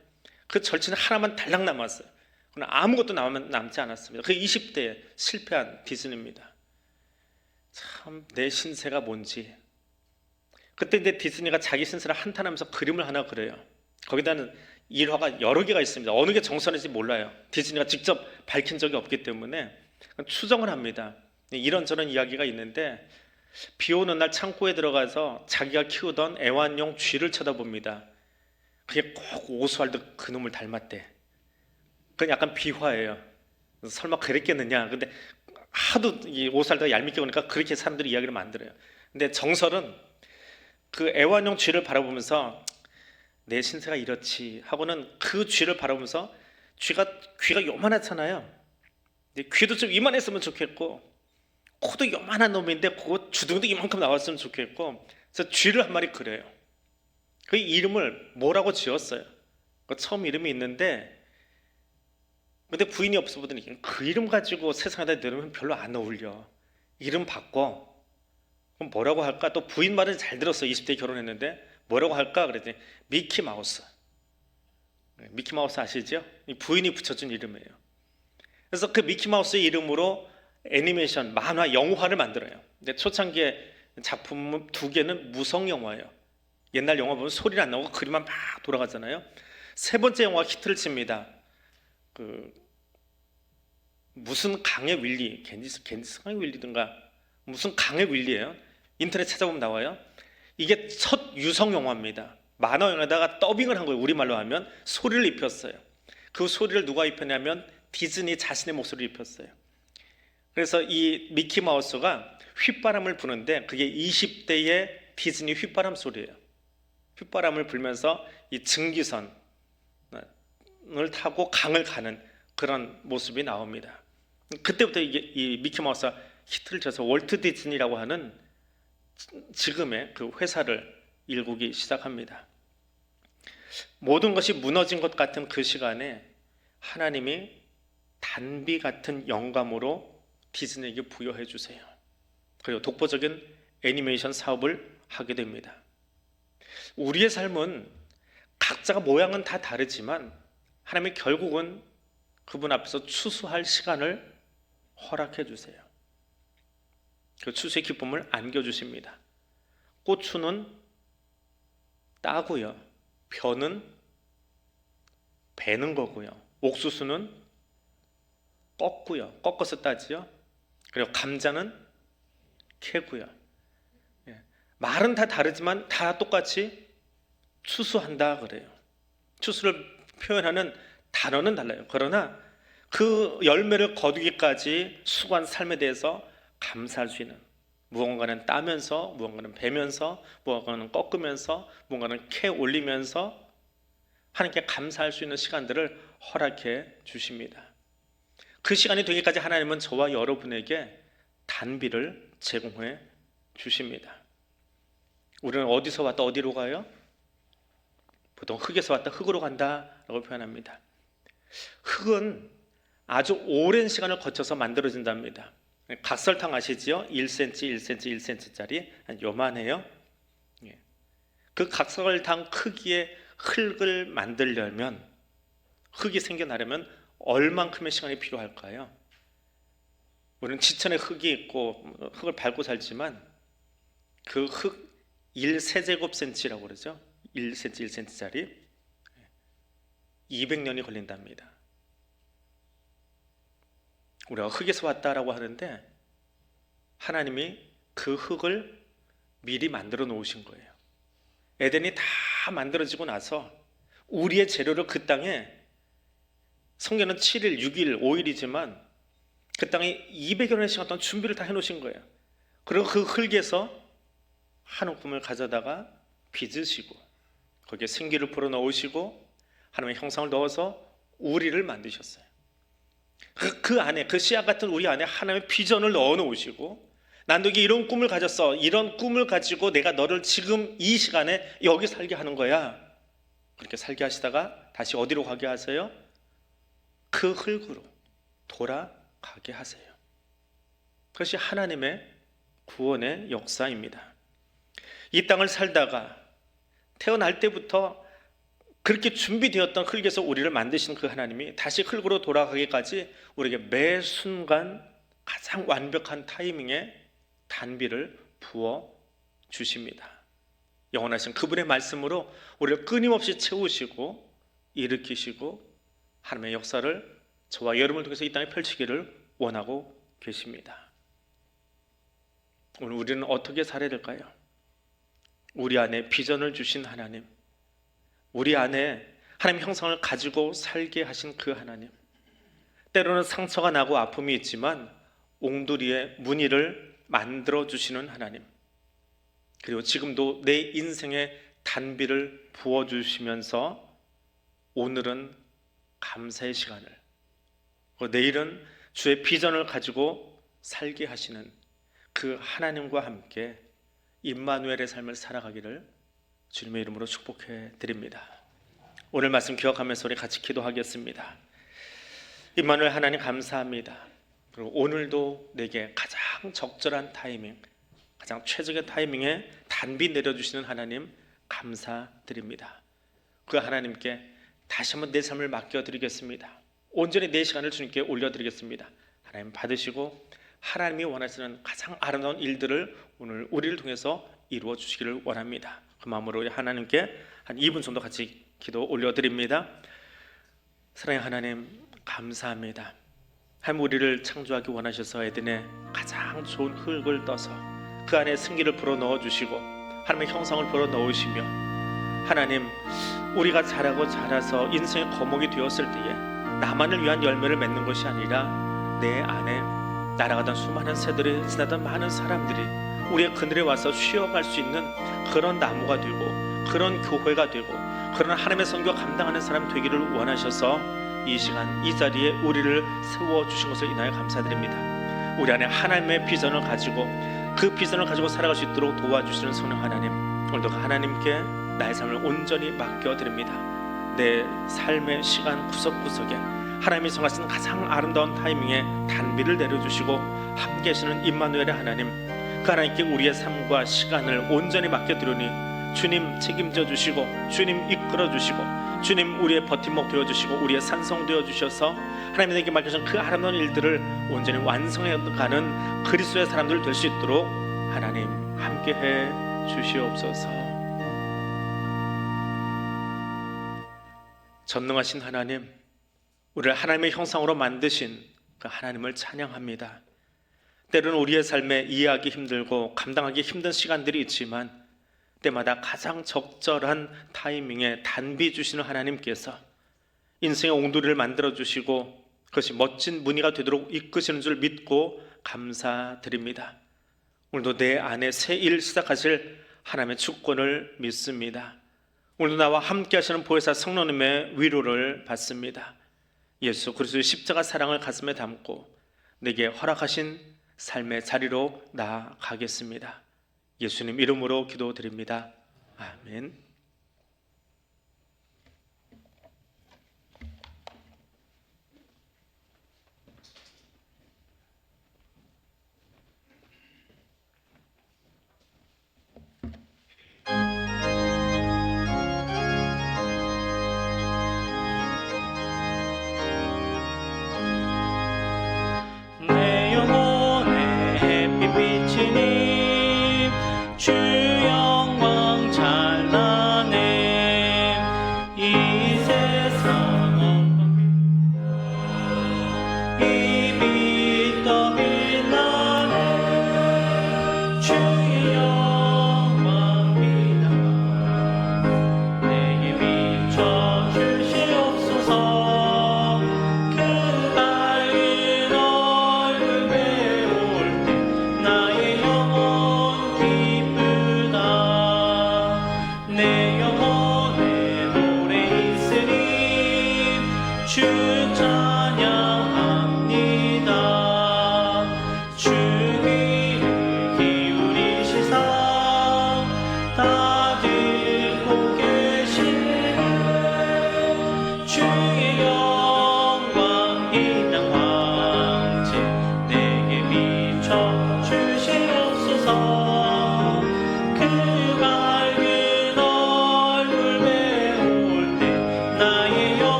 그 절친 하나만 달랑 남았어요. 그러나 아무것도 남지 않았습니다. 그 20대에 실패한 디즈니입니다. 참 내 신세가 뭔지. 그때 이제 디즈니가 자기 신세를 한탄하면서 그림을 하나 그려요. 거기다는 일화가 여러 개가 있습니다. 어느 게 정선인지 몰라요. 디즈니가 직접 밝힌 적이 없기 때문에 추정을 합니다. 이런저런 이야기가 있는데, 비 오는 날 창고에 들어가서 자기가 키우던 애완용 쥐를 쳐다봅니다. 그게 꼭 오스왈드 그놈을 닮았대. 그건 약간 비화예요. 설마 그랬겠느냐. 근데 하도 이 오스왈드가 얄밉게 보니까 그렇게 사람들이 이야기를 만들어요. 근데 정설은 그 애완용 쥐를 바라보면서 내 신세가 이렇지 하고는 그 쥐를 바라보면서 귀가 요만하잖아요. 귀도 좀 이만했으면 좋겠고 코도 요만한 놈인데 그거 주둥이도 이만큼 나왔으면 좋겠고, 그래서 쥐를 한 마리 그려요. 그 이름을 뭐라고 지었어요. 그 처음 이름이 있는데, 근데 부인이 없어 보더니 그 이름 가지고 세상에다 내놓으면 별로 안 어울려. 이름 바꿔. 그럼 뭐라고 할까? 또 부인 말을 잘 들었어. 20대에 결혼했는데 뭐라고 할까? 그랬더니 미키마우스. 미키마우스 아시죠? 부인이 붙여준 이름이에요. 그래서 그 미키마우스의 이름으로 애니메이션, 만화, 영화를 만들어요. 근데 초창기에 작품 2개는 무성 영화예요. 옛날 영화 보면 소리는 안 나오고 그림만 막 돌아가잖아요. 3번째 영화 히트를 칩니다. 무슨 강의 윌리, 겐지스 강의 윌리든가 무슨 강의 윌리예요. 인터넷 찾아보면 나와요. 이게 첫 유성 영화입니다. 만화 영화에다가 더빙을 한 거예요. 우리말로 하면 소리를 입혔어요. 그 소리를 누가 입혔냐면 디즈니 자신의 목소리를 입혔어요. 그래서 이 미키 마우스가 휘바람을 부는데 그게 20대의 디즈니 휘바람 소리예요. 휘바람을 불면서 이 증기선을 타고 강을 가는 그런 모습이 나옵니다. 그때부터 이 미키 마우스가 히트를 쳐서 월트 디즈니라고 하는 지금의 그 회사를 일구기 시작합니다. 모든 것이 무너진 것 같은 그 시간에 하나님이 단비 같은 영감으로 디즈니에게 부여해 주세요. 그리고 독보적인 애니메이션 사업을 하게 됩니다. 우리의 삶은 각자가 모양은 다 다르지만 하나님이 결국은 그분 앞에서 추수할 시간을 허락해 주세요. 그 추수의 기쁨을 안겨주십니다. 고추는 따고요, 벼는 베는 거고요, 옥수수는 꺾고요, 꺾어서 따지요. 그리고 감자는 캐고요. 말은 다 다르지만 다 똑같이 추수한다 그래요. 추수를 표현하는 단어는 달라요. 그러나 그 열매를 거두기까지 수고한 삶에 대해서 감사할 수 있는, 무언가는 따면서, 무언가는 베면서, 무언가는 꺾으면서, 무언가는 캐 올리면서 하나님께 감사할 수 있는 시간들을 허락해 주십니다. 그 시간이 되기까지 하나님은 저와 여러분에게 단비를 제공해 주십니다. 우리는 어디서 왔다 어디로 가요? 보통 흙에서 왔다 흙으로 간다라고 표현합니다. 흙은 아주 오랜 시간을 거쳐서 만들어진답니다. 각설탕 아시지요? 1cm, 1cm, 1cm짜리 요만해요. 그 각설탕 크기의 흙을 만들려면, 흙이 생겨나려면 얼만큼의 시간이 필요할까요? 우리는 지천에 흙이 있고 흙을 밟고 살지만 그 흙 1세제곱센치라고 그러죠. 1cm, 1cm짜리 200년이 걸린답니다. 우리가 흙에서 왔다라고 하는데 하나님이 그 흙을 미리 만들어 놓으신 거예요. 에덴이 다 만들어지고 나서 우리의 재료를 그 땅에, 성경은 7일, 6일, 5일이지만 그 땅에 200여 년의 시간 동안 준비를 다 해놓으신 거예요. 그리고 그 흙에서 한 움큼을 가져다가 빚으시고 거기에 생기를 불어넣으시고 하나님의 형상을 넣어서 우리를 만드셨어요. 그 안에, 그 씨앗 같은 우리 안에 하나님의 비전을 넣어놓으시고, 난 너에게 이런 꿈을 가졌어, 이런 꿈을 가지고 내가 너를 지금 이 시간에 여기 살게 하는 거야. 그렇게 살게 하시다가 다시 어디로 가게 하세요? 그 흙으로 돌아가게 하세요. 그것이 하나님의 구원의 역사입니다. 이 땅을 살다가 태어날 때부터 그렇게 준비되었던 흙에서 우리를 만드신 그 하나님이 다시 흙으로 돌아가기까지 우리에게 매 순간 가장 완벽한 타이밍에 단비를 부어 주십니다. 영원하신 그분의 말씀으로 우리를 끊임없이 채우시고 일으키시고 하나님의 역사를 저와 여러분을 통해서 이 땅에 펼치기를 원하고 계십니다. 오늘 우리는 어떻게 살아야 될까요? 우리 안에 비전을 주신 하나님, 우리 안에 하나님 형상을 가지고 살게 하신 그 하나님, 때로는 상처가 나고 아픔이 있지만 옹두리의 무늬를 만들어 주시는 하나님, 그리고 지금도 내 인생에 단비를 부어주시면서 오늘은 감사의 시간을, 내일은 주의 비전을 가지고 살게 하시는 그 하나님과 함께 임마누엘의 삶을 살아가기를 주님의 이름으로 축복해 드립니다. 오늘 말씀 기억하면서 우리 같이 기도하겠습니다. 임마누엘 하나님 감사합니다. 그리고 오늘도 내게 가장 적절한 타이밍, 가장 최적의 타이밍에 단비 내려주시는 하나님 감사드립니다. 그 하나님께 다시 한번 내 삶을 맡겨드리겠습니다. 온전히 내 시간을 주님께 올려드리겠습니다. 하나님 받으시고 하나님이 원하시는 가장 아름다운 일들을 오늘 우리를 통해서 이루어 주시기를 원합니다. 그 마음으로 우리 하나님께 한 2분 정도 같이 기도 올려드립니다. 사랑의 하나님, 감사합니다. 하나님, 우리를 창조하기 원하셔서 에덴에 가장 좋은 흙을 떠서 그 안에 승기를 불어넣어 주시고 하나님의 형상을 불어넣으시며, 하나님, 우리가 자라고 자라서 인생의 거목이 되었을 때에 나만을 위한 열매를 맺는 것이 아니라 내 안에 날아가던 수많은 새들이, 지나던 많은 사람들이 우리의 그늘에 와서 쉬어갈 수 있는 그런 나무가 되고, 그런 교회가 되고, 그런 하나님의 선교 감당하는 사람 되기를 원하셔서 이 시간 이 자리에 우리를 세워주신 것을 인하여 감사드립니다. 우리 안에 하나님의 비전을 가지고 그 비전을 가지고 살아갈 수 있도록 도와주시는 성령 하나님, 오늘도 하나님께 나의 삶을 온전히 맡겨드립니다. 내 삶의 시간 구석구석에 하나님이 정하신 가장 아름다운 타이밍에 단비를 내려주시고 함께 하시는 임마누엘의 하나님, 그 하나님께 우리의 삶과 시간을 온전히 맡겨드리니 주님 책임져 주시고, 주님 이끌어 주시고, 주님 우리의 버팀목 되어주시고, 우리의 산성 되어주셔서 하나님에게 맡겨진 그 아름다운 일들을 온전히 완성해가는 그리스도의 사람들 될 수 있도록 하나님 함께해 주시옵소서. 전능하신 하나님, 우리를 하나님의 형상으로 만드신 그 하나님을 찬양합니다. 때로는 우리의 삶에 이해하기 힘들고 감당하기 힘든 시간들이 있지만 때마다 가장 적절한 타이밍에 단비 주시는 하나님께서 인생의 옹도리를 만들어 주시고 그것이 멋진 무늬가 되도록 이끄시는 줄 믿고 감사드립니다. 오늘도 내 안에 새 일 시작하실 하나님의 주권을 믿습니다. 오늘도 나와 함께 하시는 보혜사 성령님의 위로를 받습니다. 예수 그리스도의 십자가 사랑을 가슴에 담고 내게 허락하신 삶의 자리로 나아가겠습니다. 예수님 이름으로 기도드립니다. 아멘. 내 영혼의 햇빛 비치니 주 영광 찬란해. 이 세상 이 빛 더 빛나네. 주 영광 빛나 내게 비춰 주시옵소서. 그 밝은 얼굴 배울 때 나의 영혼 기쁘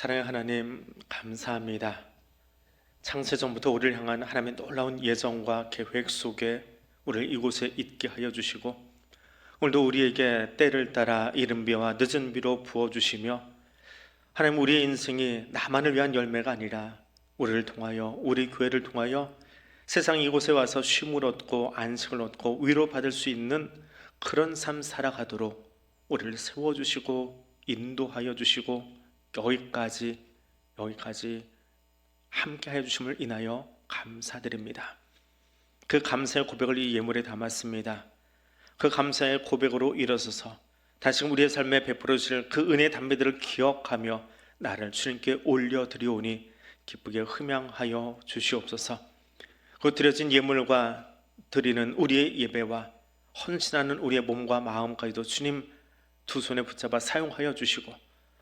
사랑의 하나님, 감사합니다. 창세전부터 우리를 향한 하나님의 놀라운 예정과 계획 속에 우리를 이곳에 있게 하여 주시고, 오늘도 우리에게 때를 따라 이른 비와 늦은 비로 부어주시며, 하나님, 우리의 인생이 나만을 위한 열매가 아니라 우리를 통하여, 우리 교회를 통하여 세상 이곳에 와서 쉼을 얻고 안식을 얻고 위로받을 수 있는 그런 삶 살아가도록 우리를 세워주시고 인도하여 주시고 여기까지 함께 하여 주심을 인하여 감사드립니다. 그 감사의 고백을 이 예물에 담았습니다. 그 감사의 고백으로 일어서서 다시금 우리의 삶에 베풀어 주실 그 은혜의 담배들을 기억하며 나를 주님께 올려드리오니 기쁘게 흠양하여 주시옵소서. 그 드려진 예물과 드리는 우리의 예배와 헌신하는 우리의 몸과 마음까지도 주님 두 손에 붙잡아 사용하여 주시고,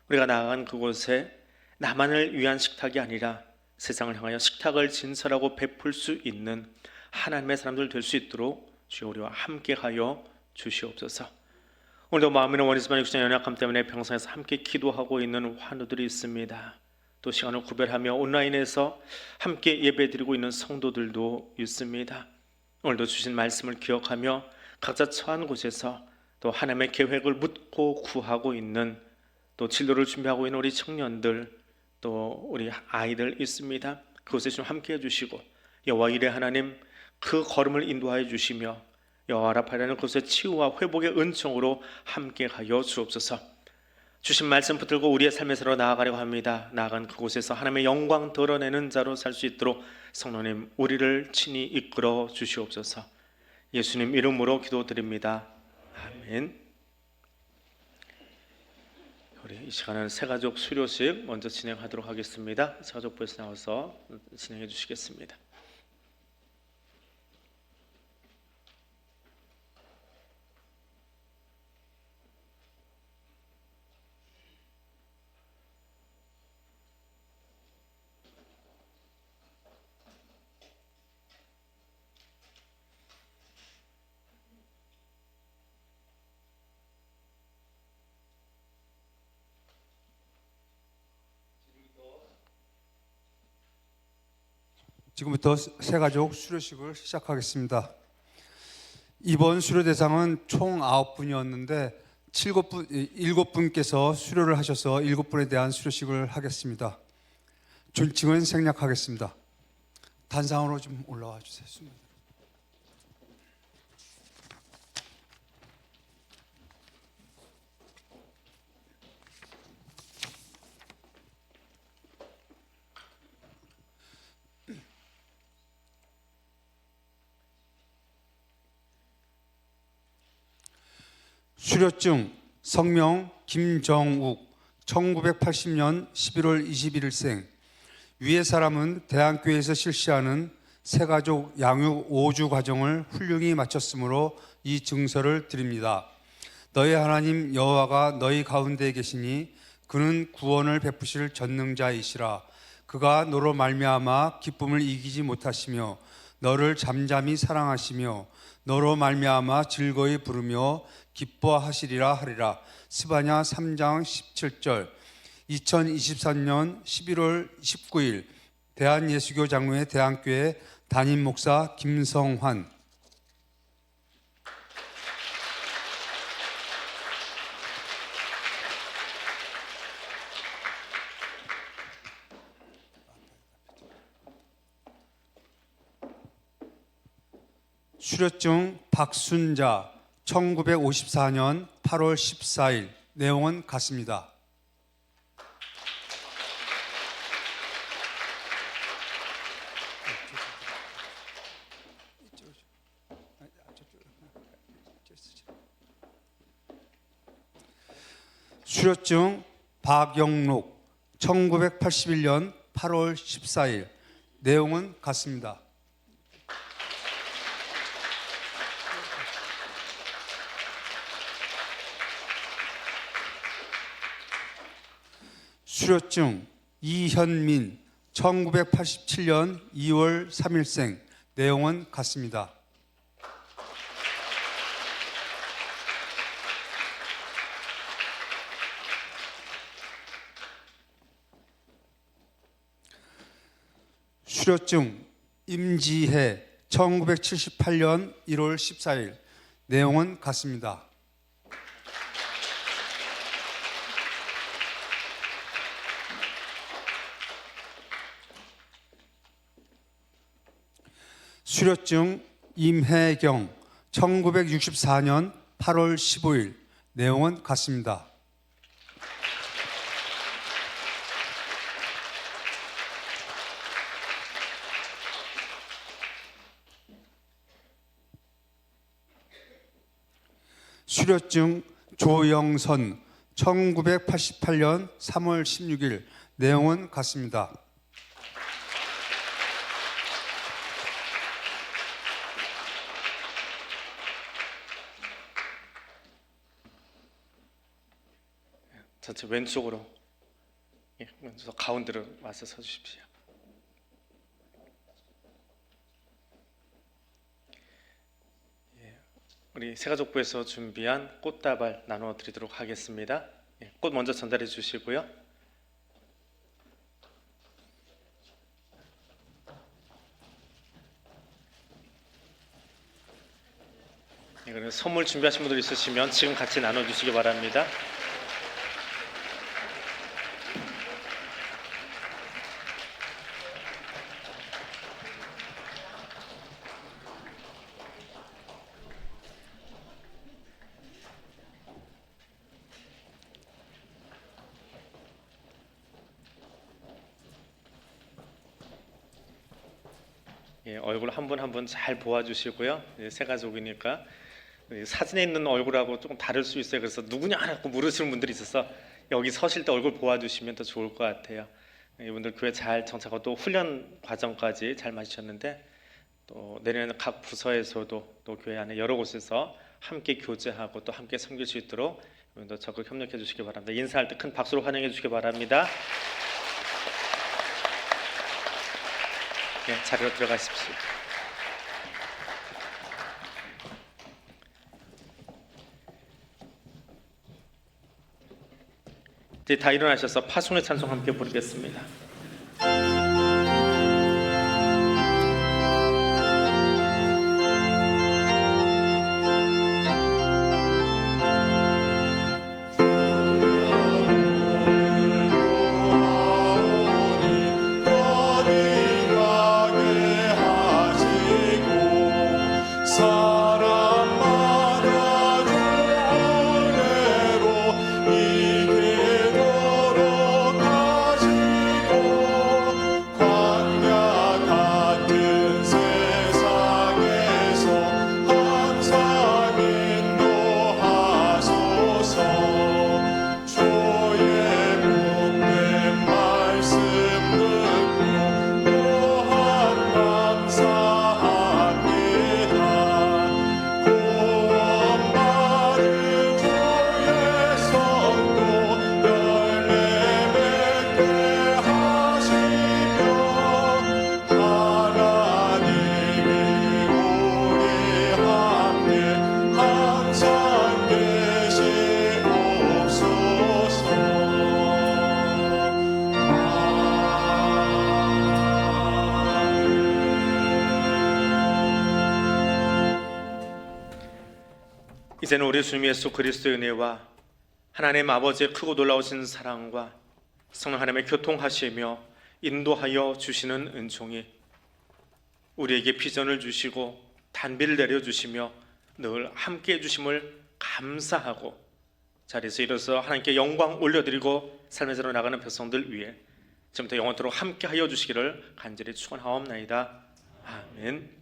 우리가 나아간 그곳에 나만을 위한 식탁이 아니라 세상을 향하여 식탁을 진설하고 베풀 수 있는 하나님의 사람들 될 수 있도록 주여 우리와 함께하여 주시옵소서. 오늘도 마음이나 원리스만 육신의 연약함 때문에 병상에서 함께 기도하고 있는 환우들이 있습니다. 또 시간을 구별하며 온라인에서 함께 예배드리고 있는 성도들도 있습니다. 오늘도 주신 말씀을 기억하며 각자 처한 곳에서 또 하나님의 계획을 묻고 구하고 있는, 또 진로를 준비하고 있는 우리 청년들, 또 우리 아이들 있습니다. 그곳에 좀 함께 해주시고 여호와 이레 하나님 그 걸음을 인도하여 주시며 여호와 라파라는 그곳의 치유와 회복의 은총으로 함께 하여 주옵소서. 주신 말씀 붙들고 우리의 삶에서 나아가려고 합니다. 나아간 그곳에서 하나님의 영광 드러내는 자로 살 수 있도록 성령님 우리를 친히 이끌어 주시옵소서. 예수님 이름으로 기도드립니다. 아멘. 우리 이 시간은 새가족 수료식 먼저 진행하도록 하겠습니다. 새가족부에서 나와서 진행해 주시겠습니다. 지금부터 새가족 수료식을 시작하겠습니다. 이번 수료 대상은 총 9분이었는데 7분께서 수료를 하셔서 7분에 대한 수료식을 하겠습니다. 존칭은 생략하겠습니다. 단상으로 좀 올라와 주세요. 수료증 성명 김정욱 1980년 11월 21일생. 위의 사람은 대한교회에서 실시하는 새가족 양육 5주 과정을 훌륭히 마쳤으므로 이 증서를 드립니다. 너희 하나님 여호와가 너희 가운데 계시니 그는 구원을 베푸실 전능자이시라. 그가 너로 말미암아 기쁨을 이기지 못하시며 너를 잠잠히 사랑하시며 너로 말미암아 즐거이 부르며 기뻐하시리라 하리라. 스바냐 3장 17절. 2023년 11월 19일 대한예수교 장로회 대한교회 담임 목사 김성환. 수료증 박순자 1954년 8월 14일. 내용은 같습니다. 수료증 박영록 1981년 8월 14일. 내용은 같습니다. 수료증 이현민 1987년 2월 3일생. 내용은 같습니다. 수료증 임지혜 1978년 1월 14일. 내용은 같습니다. 수료증 임혜경 1964년 8월 15일. 내용은 같습니다. 수료증 조영선 1988년 3월 16일. 내용은 같습니다. 전체 왼쪽으로, 왼쪽 가운데로 와서 서주십시오. 우리 새가족부에서 준비한 꽃다발 나눠 드리도록 하겠습니다. 꽃 먼저 전달해 주시고요. 그리고 선물 준비하신 분들 있으시면 지금 같이 나눠 주시기 바랍니다. 얼굴 한 분 한 분 잘 보아주시고요. 새 가족이니까 사진에 있는 얼굴하고 조금 다를 수 있어요. 그래서 누구냐라고 물으시는 분들이 있어서 여기 서실 때 얼굴 보아주시면 더 좋을 것 같아요. 이분들 교회 잘 정착하고 또 훈련 과정까지 잘 마치셨는데 또 내년에는 각 부서에서도 또 교회 안에 여러 곳에서 함께 교제하고 또 함께 섬길 수 있도록 여러분도 적극 협력해 주시기 바랍니다. 인사할 때 큰 박수로 환영해 주시기 바랍니다. 자리로 들어가십시오. 이제 다 일어나셔서 파송의 찬송 함께 부르겠습니다. 이제는 우리 주님 예수 그리스도의 은혜와 하나님 아버지의 크고 놀라우신 사랑과 성령 하나님의 교통하시며 인도하여 주시는 은총이 우리에게 비전을 주시고 단비를 내려주시며 늘 함께해 주심을 감사하고 자리에서 일어서 하나님께 영광 올려드리고 삶의 자로 나가는 백성들 위해 지금부터 영원토록 함께하여 주시기를 간절히 축원하옵나이다. 아멘.